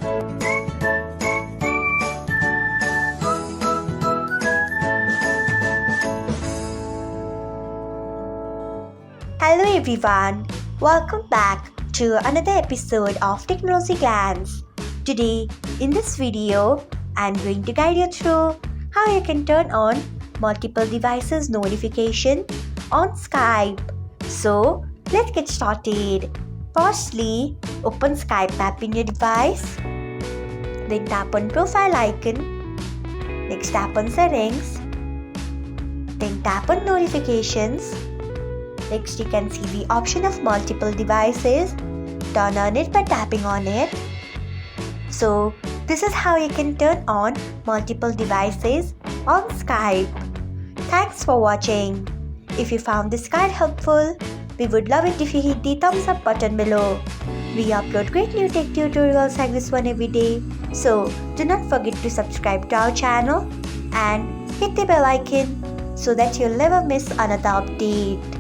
Hello everyone, welcome back to another episode of Technologyglance. Today, in this video, I'm going to guide you through how you can turn on multiple devices notification on Skype. So, let's get started. Firstly, open Skype app in your device. Then tap on profile icon. Next tap on settings. Then tap on notifications. Next, you can see the option of multiple devices. Turn on it by tapping on it. So, this is how you can turn on multiple devices on Skype. Thanks for watching. If you found this guide helpful, we would love it if you hit the thumbs up button below. We upload great new tech tutorials like this one every day. So, do not forget to subscribe to our channel and hit the bell icon so that you'll never miss another update.